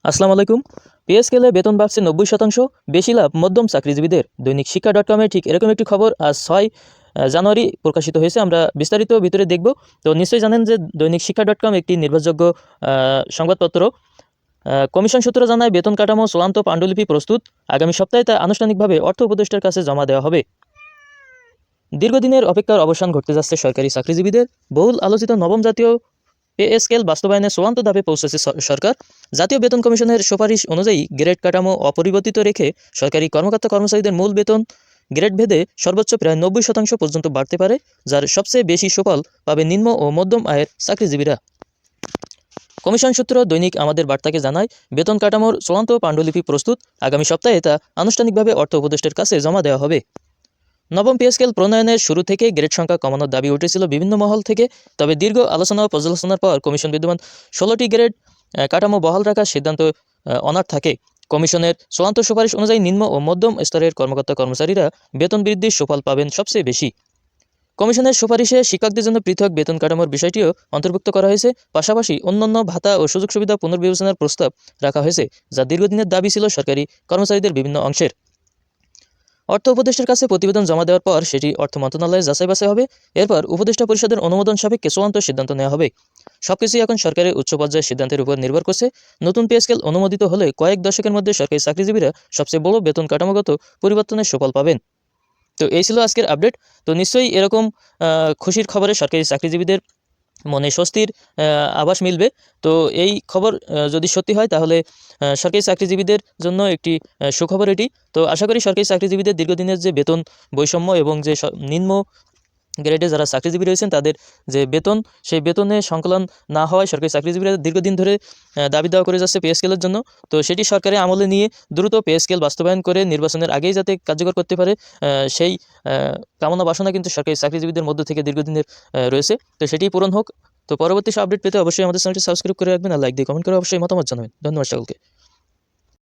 আসসালামু আলাইকুম। পে স্কেলে বেতন বাড়ছে 90%, বেশি লাভ মধ্যম চাকরিজীবীদের। দৈনিক শিক্ষা .com ঠিক এরকম একটি খবর আজ 6 জানুয়ারি প্রকাশিত হয়েছে। আমরা বিস্তারিত ভিতরে দেখব। তো নিশ্চয়ই জানেন যে দৈনিক শিক্ষা .com একটি নির্ভরযোগ্য সংবাদপত্র। কমিশন সূত্র জানায়, বেতন কাঠামো চূড়ান্ত পাণ্ডুলিপি প্রস্তুত, আগামী সপ্তাহে তা আনুষ্ঠানিকভাবে অর্থ উপদেষ্টার কাছে জমা দেওয়া হবে। দীর্ঘদিনের অপেক্ষার অবসান ঘটতে যাচ্ছে সরকারি চাকরিজীবীদের। বহুল আলোচিত নবম জাতীয় পে স্কেল বাস্তবায়নের চূড়ান্ত ধাপে পৌঁছেছে সরকার। জাতীয় বেতন কমিশনের সুপারিশ অনুযায়ী গ্রেড কাঠামো অপরিবর্তিত রেখে সরকারি কর্মকর্তা কর্মচারীদের মূল বেতন গ্রেড ভেদে সর্বোচ্চ প্রায় 90% পর্যন্ত বাড়তে পারে, যার সবচেয়ে বেশি সুফল পাবে নিম্ন ও মধ্যম আয়ের চাকরিজীবীরা। কমিশন সূত্র দৈনিক আমাদের বার্তাকে জানায়, বেতন কাঠামোর চূড়ান্ত পাণ্ডুলিপি প্রস্তুত, আগামী সপ্তাহে তা আনুষ্ঠানিকভাবে অর্থ উপদেষ্টার কাছে জমা দেওয়া হবে। নবম পে স্কেল প্রণয়নের শুরু থেকে গ্রেড সংখ্যা কমানোর দাবি উঠেছিল বিভিন্ন মহল থেকে। তবে দীর্ঘ আলোচনা ও পর্যালোচনার পর কমিশন বিদ্যমান 16টি গ্রেড কাঠামো বহাল রাখার সিদ্ধান্ত অনার থাকে। কমিশনের চূড়ান্ত সুপারিশ অনুযায়ী নিম্ন ও মধ্যম স্তরের কর্মকর্তা কর্মচারীরা বেতন বৃদ্ধির সুফল পাবেন সবচেয়ে বেশি। কমিশনের সুপারিশে শিক্ষকদের জন্য পৃথক বেতন কাঠামোর বিষয়টিও অন্তর্ভুক্ত করা হয়েছে। পাশাপাশি অন্যান্য ভাতা ও সুযোগ সুবিধা পুনর্বিবেচনার প্রস্তাব রাখা হয়েছে, যা দীর্ঘদিনের দাবি ছিল সরকারি কর্মচারীদের বিভিন্ন অংশের। অর্থ উপদেষ্টার কাছে প্রতিবেদন জমা দেওয়ার পর সেটি অর্থ মন্ত্রণালয়ে যাচাই বাছাই হবে। এরপর উপদেষ্টা পরিষদের অনুমোদন সাপেক্ষে চূড়ান্ত সিদ্ধান্ত নেওয়া হবে। সবকিছুই এখন সরকারের উচ্চ পর্যায়ের সিদ্ধান্তের উপর নির্ভর করছে। নতুন পে স্কেল অনুমোদিত হলে কয়েক দশকের মধ্যে সরকারি চাকরিজীবীরা সবচেয়ে বড় বেতন কাঠামোগত পরিবর্তনের সুফল পাবেন। তো এই ছিল আজকের আপডেট। তো নিশ্চয়ই এরকম খুশির খবরে সরকারি চাকরিজীবীদের মনে স্বস্তির আভাস মিলবে। তো এই খবর যদি সত্যি হয় তাহলে সরকারি চাকরিজীবীদের জন্য একটি সুখবর এটি। তো আশা করি সরকারি চাকরিজীবীদের দীর্ঘদিনের যে বেতন বৈষম্য এবং যে নিম্ন গ্রেডে যারা চাকরিজীবী রয়েছেন তাদের যে বেতন, সেই বেতনে সংকলন না হওয়ায় সরকারি চাকরিজীবীরা দীর্ঘদিন ধরে দাবি দেওয়া করে যাচ্ছে পে স্কেলের জন্য। তো সেটি সরকারের আমলে নিয়ে দ্রুত পে স্কেল বাস্তবায়ন করে নির্বাচনের আগেই যাতে কার্যকর করতে পারে, সেই কামনা বাসনা কিন্তু সরকারি চাকরিজীবীদের মধ্য থেকে দীর্ঘদিনের রয়েছে। তো সেটি পূরণ হোক। তো পরবর্তী সব আপডেট পেতে অবশ্যই আমাদের চ্যানেলটি সাবস্ক্রাইব করে রাখবেন আর লাইক দিয়ে কমেন্ট করে অবশ্যই মতামত জানাবেন। ধন্যবাদ সকলকে।